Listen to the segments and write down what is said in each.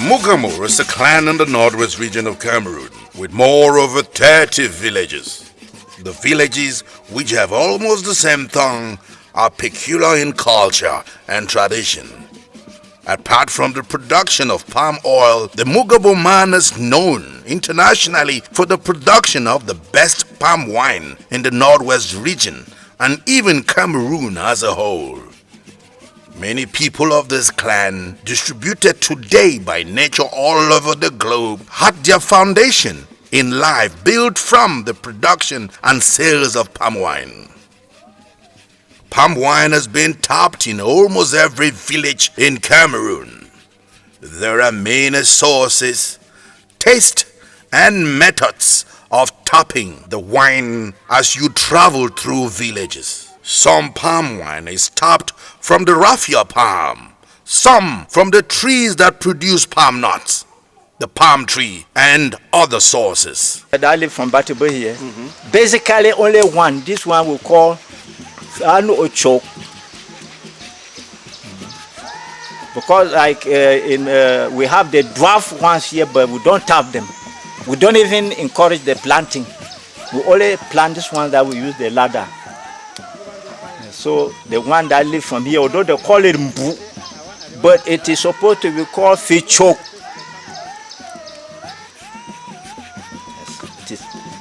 Mugamo is a clan in the northwest region of Cameroon with more over 30 villages. The villages, which have almost the same tongue, are peculiar in culture and tradition. Apart from the production of palm oil, the Mugabo man is known internationally for the production of the best palm wine in the northwest region and even Cameroon as a whole. Many people of this clan, distributed today by nature all over the globe, had their foundation in life built from the production and sales of palm wine. Palm wine has been tapped in almost every village in Cameroon. There are many sources, tastes, and methods of tapping the wine as you travel through villages. Some palm wine is tapped from the Rafia palm, some from the trees that produce palm nuts, the palm tree, and other sources. I live from Batibo here. Basically, only one. This one we call Ocho. Because like we have the dwarf ones here, but we don't tap them. We don't even encourage the planting. We only plant this one that we use the ladder. So the one that live from here, although they call it Mbu, but it is supposed to be called Fichok.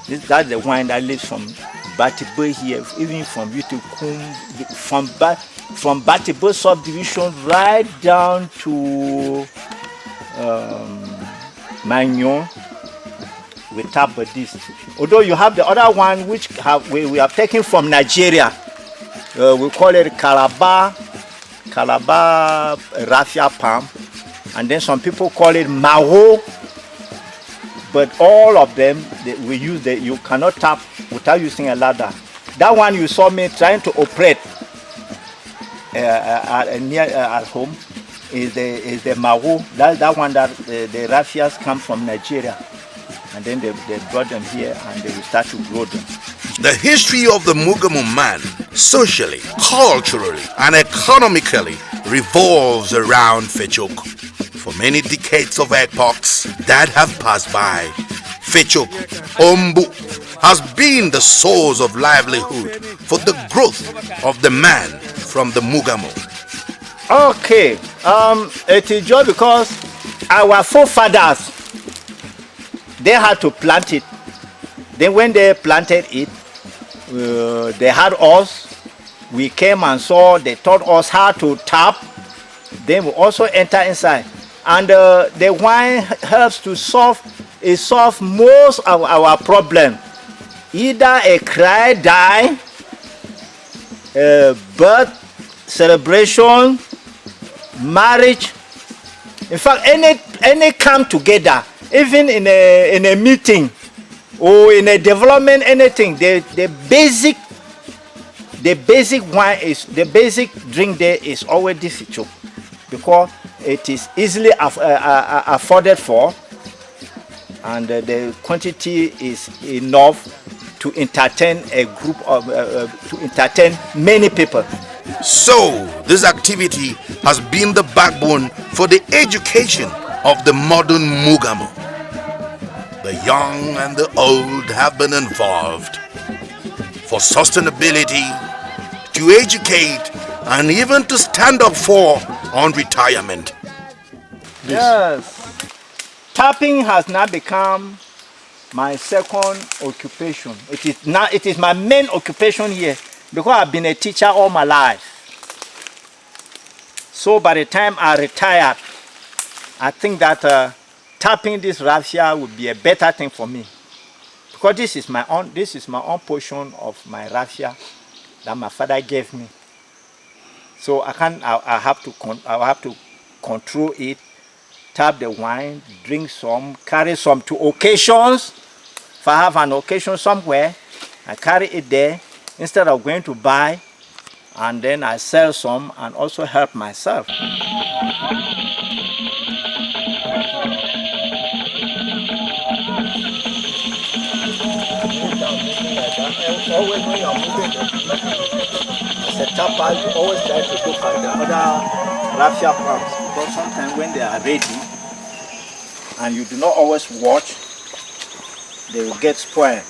Yes, that's the one that lives from Batibo here, even from Yutukum, from Batibo subdivision right down to Magnon. We tap this. Although you have the other one which we are taking from Nigeria. We call it Calabar Rafia palm, and then some people call it Maro. But all of them, we use you cannot tap without using a ladder. That one you saw me trying to operate at home is the Maro. That one that the Rafias come from Nigeria, and then they brought them here and they will start to grow them. The history of the Mugamo man, socially, culturally, and economically, revolves around Fechok. For many decades of epochs that have passed by, Fechok, Ombu, has been the source of livelihood for the growth of the man from the Mugamo. Okay, it is just because our forefathers, they had to plant it. Then when they planted it, they had us. We came and saw. They taught us how to tap. Then we also enter inside, and the wine helps to solve most of our problem. Either a cry, die, birth, celebration, marriage. In fact, any come together, even in a meeting. Or in a development, anything, the basic wine is the basic drink there is always difficult because it is easily afforded for, and the quantity is enough to entertain a group of to entertain many people. So this activity has been the backbone for the education of the modern Mugamo. The young and the old have been involved for sustainability, to educate, and even to stand up for on retirement. Yes. Tapping has now become my second occupation. It is my main occupation here because I've been a teacher all my life. So by the time I retired, I think that tapping this Rafia would be a better thing for me, because this is my own portion of my Rafia that my father gave me. So I have to control it, tap the wine, drink some, carry some to occasions. If I have an occasion somewhere, I carry it there instead of going to buy, and then I sell some and also help myself. Always when you are moving as a tapper, you always try to look at the other Rafia palms, because sometimes when they are ready, and you do not always watch, they will get spoiled.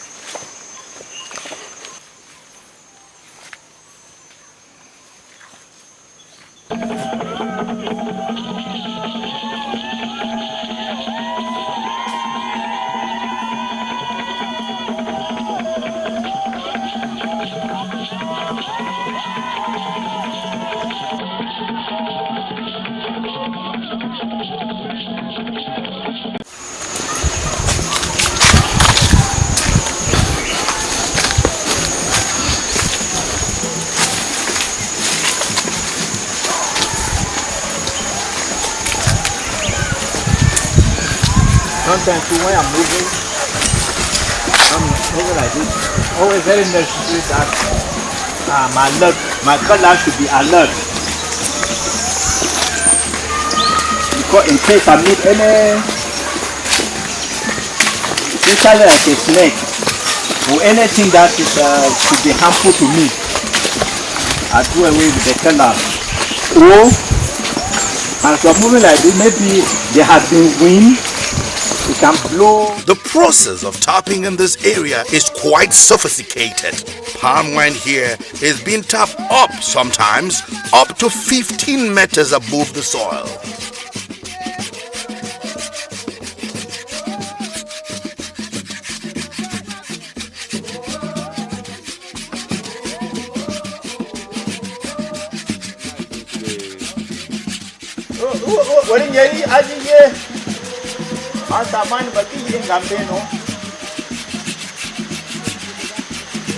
Sometimes when I'm moving like this, always very necessary that my color should be alert. Because in case I meet any, especially like a snake, or anything that is, could be harmful to me, I do away with the color. Or, as I'm moving like this, maybe there has been wind. Can blow. The process of tapping in this area is quite sophisticated. Palm wine here is being tapped up, sometimes up to 15 meters above the soil.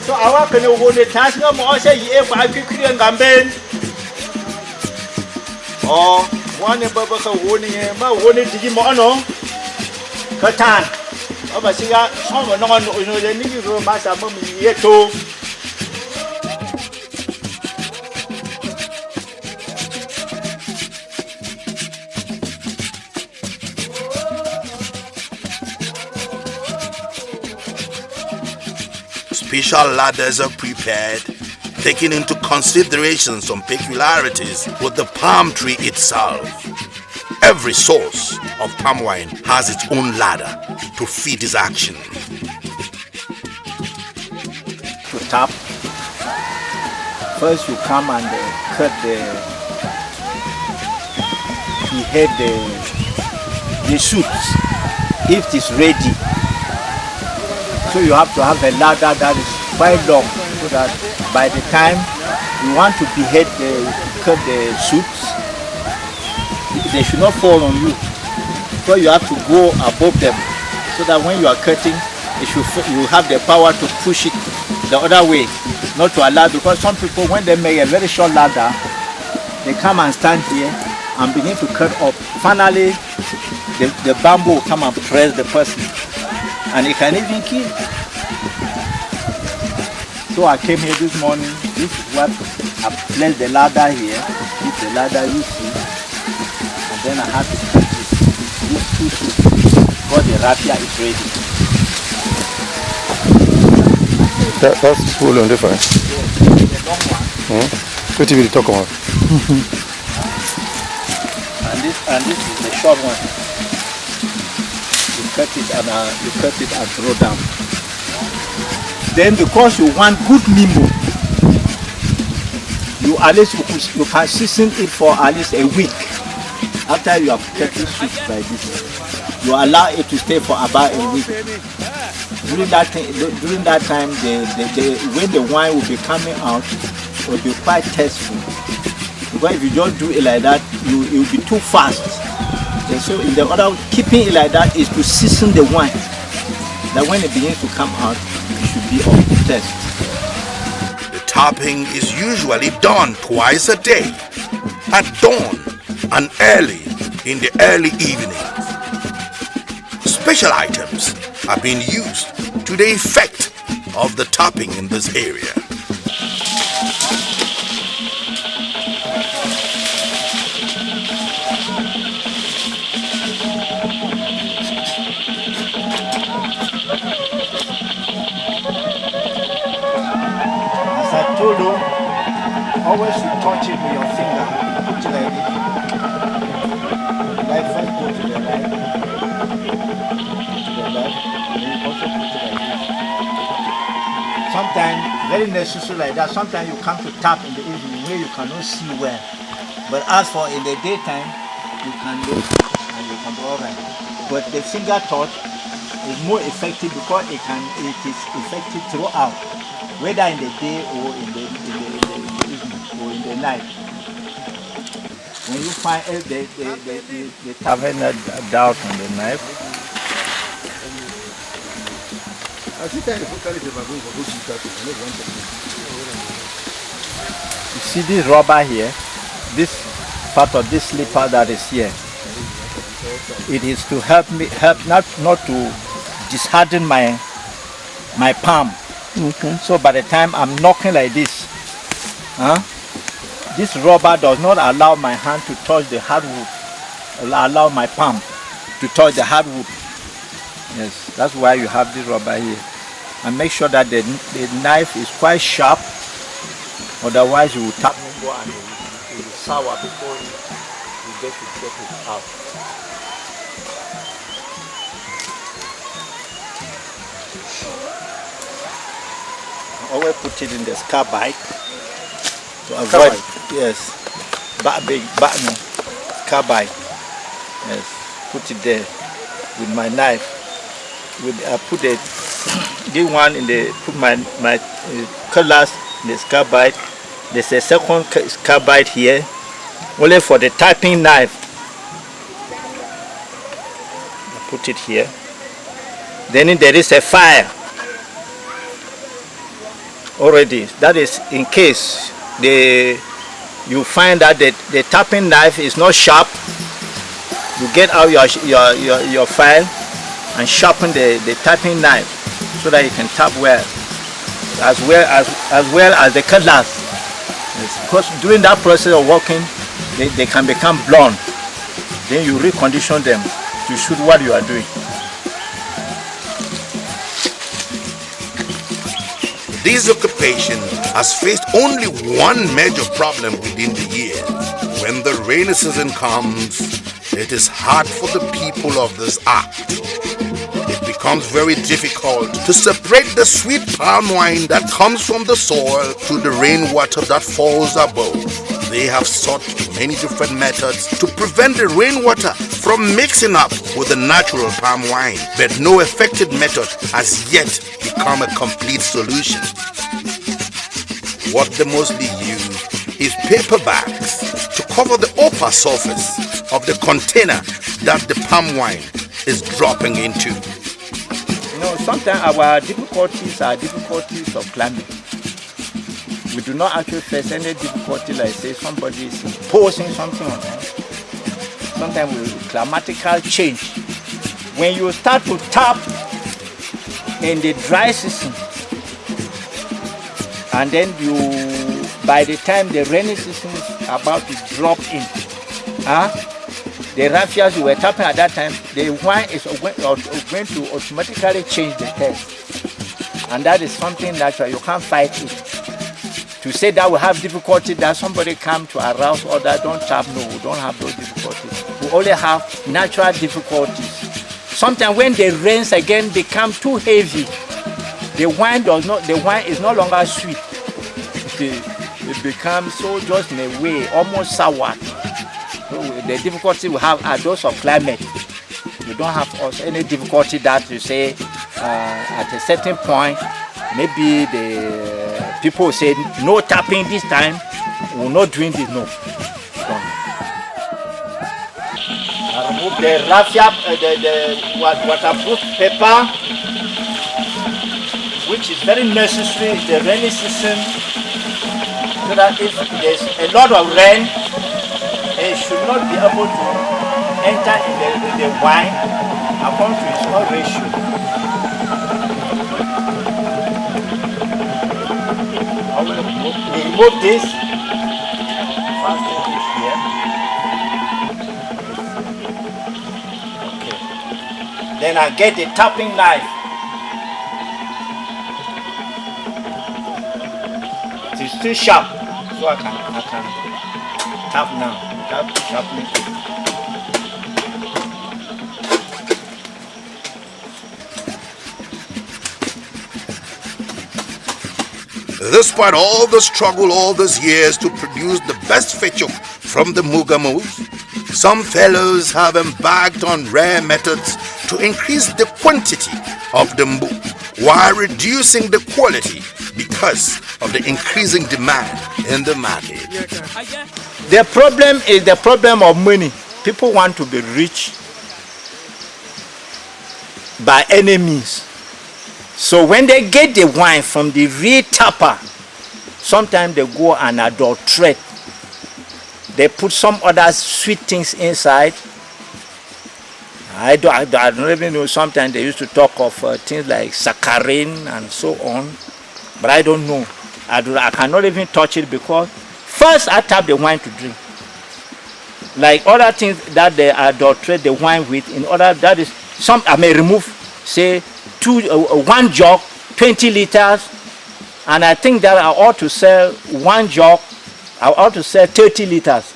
So I work in the task no more say you ever quickly and gamben. Oh, one in Baba warning, my warning to give mono. Katan. Oh, but see, someone on the new room, Master Mummy here too. Special ladders are prepared, taking into consideration some peculiarities with the palm tree itself. Every source of palm wine has its own ladder to feed its action. To tap, first you come and cut the shoots if it is ready. So you have to have a ladder that is quite long, so that by the time you want to cut the shoots, they should not fall on you. So you have to go above them, so that when you are cutting, you have the power to push it the other way, not to allow. Because some people, when they make a very short ladder, they come and stand here and begin to cut up. Finally, the bamboo will come and press the person. And it can even kill. So I came here this morning. This is what I placed the ladder here. This is the ladder you see. And then I have to cut this two shoots because the Rafia is ready. That's full on different. The long one. What will you talk about? And this is the short one. You cut it and throw down. Then because you want good mimo, you can season it for at least a week. After you have cut it like this, you allow it to stay for about a week. During that time, when the wine will be coming out, it will be quite tasteful. Because if you don't do it like that, it will be too fast. And so in the order of keeping it like that is to season the wine. That when it begins to come out, it should be of taste. The tapping is usually done twice a day, at dawn and early in the early evenings. Special items are being used to the effect of the tapping in this area. Always you touch it with your finger, put it like this. right, first go to the right, to the left, then you also put it like this. Sometimes, very necessary like that, sometimes you come to tap in the evening where you cannot see well. But as for in the daytime, you can look and you can be alright. But the finger touch is more effective because it is effective throughout, whether in the day or in the evening or in the night. When you find the have any doubt on the knife, you see this rubber here, this part of this slipper that is here. It is to help not to disharden my palm. Okay. So by the time I'm knocking like this, this rubber does not allow my hand to touch the hardwood, allow my palm to touch the hardwood. Yes, that's why you have this rubber here. And make sure that the knife is quite sharp, otherwise you will tap and it will sour before you get it out. I always put it in the carbide to avoid, yes, carbide. Yes, put it there with my knife. I put this one in the put my colors in the carbide. There's a second carbide here, only for the typing knife. I put it here. Then there is a fire already. That is in case you find that the tapping knife is not sharp. You get out your file and sharpen the tapping knife so that you can tap well as the cutlass. Yes. Because during that process of working, they can become blunt. Then you recondition them to shoot what you are doing. This occupation has faced only one major problem within the year. When the rainy season comes, it is hard for the people of this act. It becomes very difficult to separate the sweet palm wine that comes from the soil to the rainwater that falls above. They have sought many different methods to prevent the rainwater from mixing up with the natural palm wine, but no effective method has yet become a complete solution. What they mostly use is paper bags to cover the upper surface of the container that the palm wine is dropping into. You know, sometimes our difficulties are difficulties of climate. We do not actually face any difficulty like say somebody is imposing something on us. Sometimes with climatical change. When you start to tap in the dry season, and then by the time the rainy season is about to drop in, the Rafias you were tapping at that time, the wine is going to automatically change the taste. And that is something natural, you can't fight it. To say that we have difficulty, that somebody come to arouse or that don't tap, no, we don't have those difficulties. We only have natural difficulties. Sometimes when the rains again become too heavy, the wine is no longer sweet. It becomes so just in a way, almost sour. So the difficulty we have are those of climate. You don't have any difficulty that you say at a certain point, maybe the people say no tapping this time, we're not doing this, no. I remove the Rafia, the waterproof paper, which is very necessary in the rainy season, so that if there's a lot of rain, it should not be able to enter in the wine according to its own ratio. I will remove this, fasten it here. Okay. Then I get the tapping knife. It is still sharp, so I can tap now. Tap sharply. Despite all the struggle all these years to produce the best fechuk from the mugamos, some fellows have embarked on rare methods to increase the quantity of the mbu while reducing the quality because of the increasing demand in the market. The problem is the problem of money. People want to be rich by any means. So when they get the wine from the real tapper, sometimes they go and adulterate. They put some other sweet things inside. I don't even know. Sometimes they used to talk of things like saccharin and so on, but I don't know. I cannot even touch it because first I tap the wine to drink. Like other things that they adulterate the wine with, in order that is some I may remove, say one jug, 20 liters, and I think that I ought to sell one jug. I ought to sell 30 liters.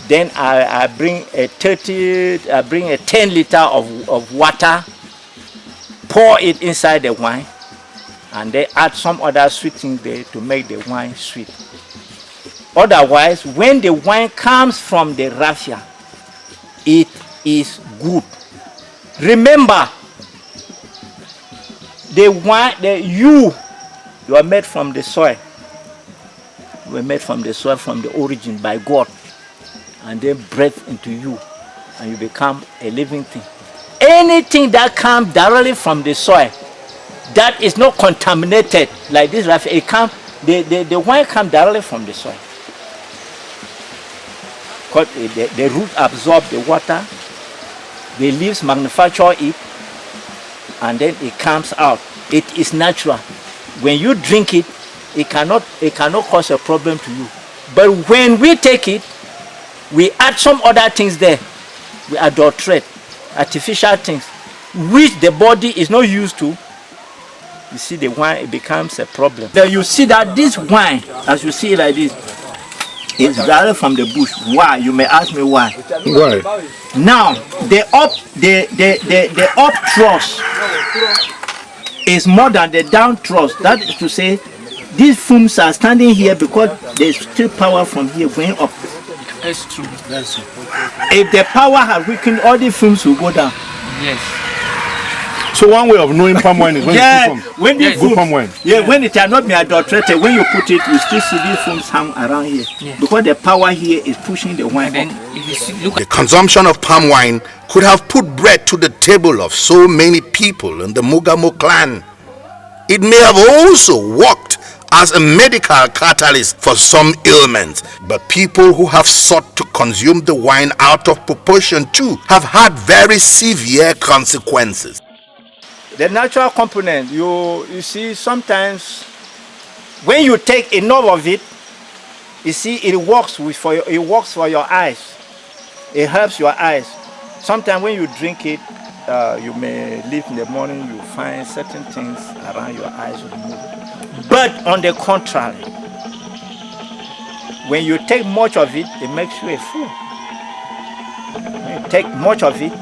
Then I bring a 10 liter of water, pour it inside the wine, and they add some other sweet thing there to make the wine sweet. Otherwise, when the wine comes from the Rafia, it is good. Remember, the wine, you are made from the soil. You were made from the soil, from the origin by God, and then breathe into you, and you become a living thing. Anything that comes directly from the soil, that is not contaminated like this Rafia, it comes. The wine comes directly from the soil. Because the root absorb the water, the leaves manufacture it, and then it comes out. It is natural. When you drink it, it cannot cause a problem to you. But when we take it, we add some other things there. We adulterate, artificial things, which the body is not used to. You see, the wine, it becomes a problem. Then you see that this wine, as you see it like this, is rather from the bush. Why? You may ask me why. Why? Now the up thrust is more than the down thrust. That is to say, these fumes are standing here because there's still power from here going up. That's true. That's true. If the power had weakened, all the fumes will go down. Yes. So one way of knowing palm wine is when Yeah, you put when the good palm wine. Yeah, when it has not been adulterated, when you put it, you still see these fumes hang around here. Yeah. Because the power here is pushing the wine And then up. if you see, look The consumption of palm wine could have put bread to the table of so many people in the Mugamo clan. It may have also worked as a medical catalyst for some ailments, but people who have sought to consume the wine out of proportion too have had very severe consequences. The natural component, you see, sometimes when you take enough of it, you see, it works for your eyes. It helps your eyes. Sometimes when you drink it, you may leave in the morning, you find certain things around your eyes will move. But on the contrary, when you take much of it, it makes you a fool. When you take much of it,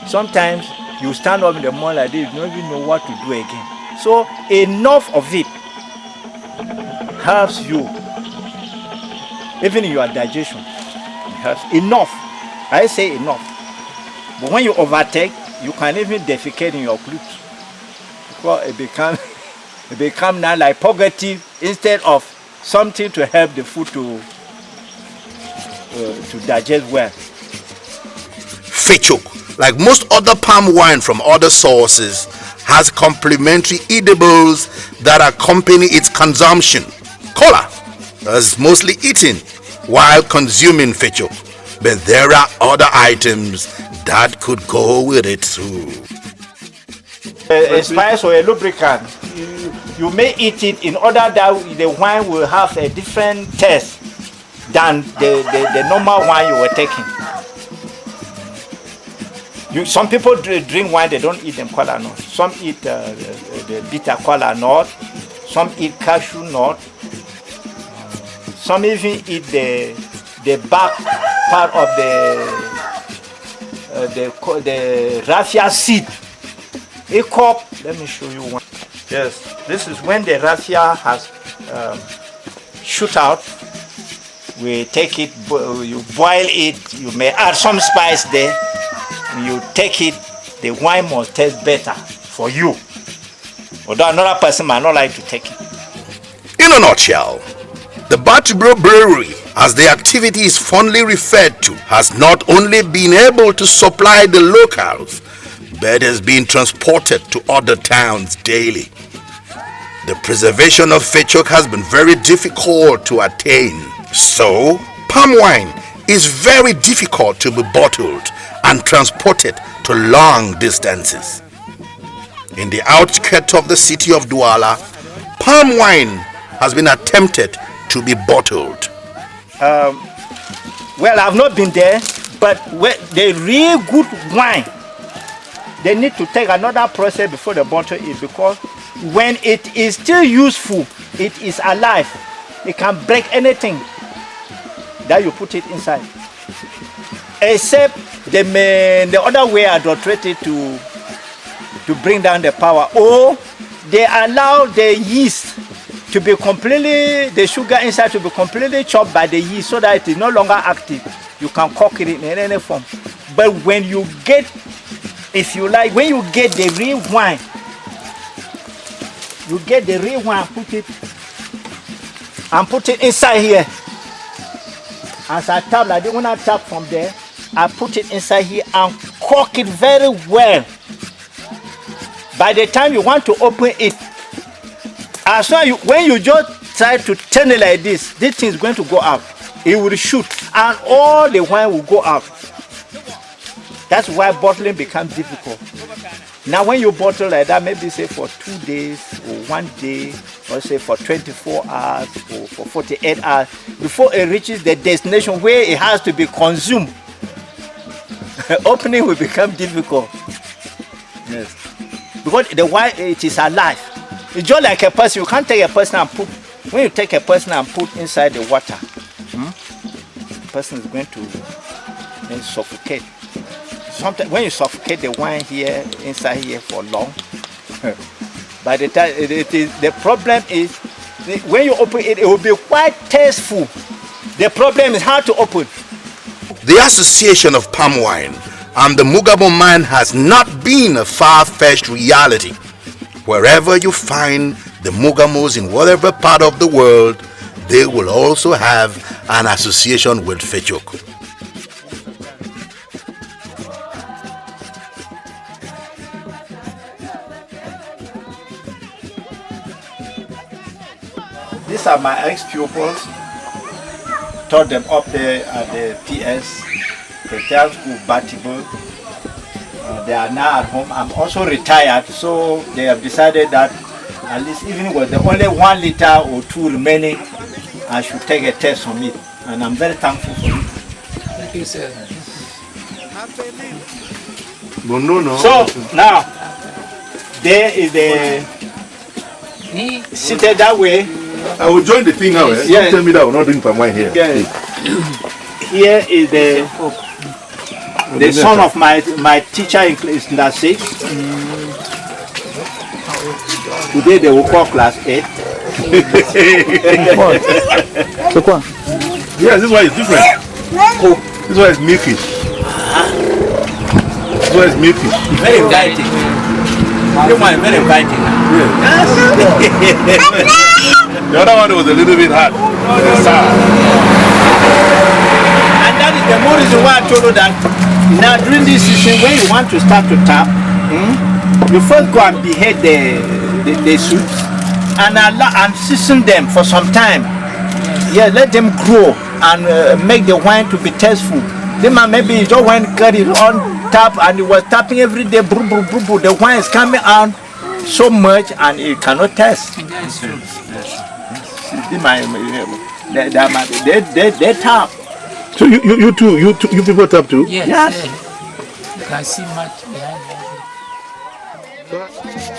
sometimes you stand up in the morning like this, you don't even know what to do again. So enough of it helps you, even in your digestion. It helps enough. I say enough. But when you overtake, you can even defecate in your clothes. Because it becomes now like purgative instead of something to help the food to digest well. Fechuk, like most other palm wine from other sources, has complementary edibles that accompany its consumption. Kola is mostly eaten while consuming fechuk, but there are other items that could go with it too. A spice or a lubricant, you may eat it in order that the wine will have a different taste than the normal wine you were taking. Some people drink wine, they don't eat them kola nut. Some eat the bitter kola nut. Some eat cashew nut. Some even eat the back part of the raffia seed. A cup, let me show you one. Yes, this is when the Rafia has shoot out. We take it, you boil it, you may add some spice there. When you take it, the wine must taste better for you. Although another person might not like to take it. In a nutshell, the Batibro Brewery, as the activity is fondly referred to, has not only been able to supply the locals, but has been transported to other towns daily. The preservation of fechok has been very difficult to attain. So, palm wine is very difficult to be bottled and transported to long distances. In the outskirts of the city of Douala, palm wine has been attempted to be bottled. Well, I've not been there, but the real good wine, they need to take another process before the bottle is, because when it is still useful, it is alive. It can break anything that you put it inside. Except the other way adulterated to bring down the power, or they allow the yeast to be completely, the sugar inside to be completely chopped by the yeast so that it is no longer active. You can cook it in any form. But when you get, if you like, when you get the real wine, you get the real wine, put it inside here. As I tap like this, when I tap from there, I put it inside here and cork it very well. By the time you want to open it, as soon as when you just try to turn it like this thing is going to go out. It will shoot and all the wine will go out. That's why bottling becomes difficult. Now when you bottle like that, maybe say for 2 days or 1 day, or say for 24 hours or for 48 hours, before it reaches the destination where it has to be consumed, opening will become difficult. Yes. Because the wine, it is alive. It's just like a person. You can't take a person and put, when you take a person and put inside the water, the person is going to then suffocate. Sometimes when you suffocate the wine here, inside here for long, by the time the problem is, when you open it, it will be quite tasteful. The problem is how to open. The association of palm wine and the Mugabo man has not been a far-fetched reality. Wherever you find the Mugamos in whatever part of the world, they will also have an association with fechok. These are my ex-pupils. Taught them up there at the PS, Pretend School, Batibur. They are now at home. I'm also retired, so they have decided that at least even with the only 1 liter or 2 remaining, I should take a test from it. And I'm very thankful for it. Thank you, sir. So now, there is the seated that way. I will join the thing now. Eh? Yes. Don't tell me that we're not doing palm wine here. Yes. Here is the son of my teacher in class 6. Today they will call class 8. Yes, this one is different. This one is milkish. This one is milkish. Very inviting. This one is very inviting. Yes. The other one was a little bit hard. Sour. And that is the more reason why I told you that now during this season, when you want to start to tap, you first go and behead the soups and season them for some time. Yeah, let them grow and make the wine to be tasteful. Then maybe you just wine carry on tap and it was tapping every day. The wine is coming out so much and it cannot taste. They tap. So you people tap too? Yes. Yes. You can see much behind that.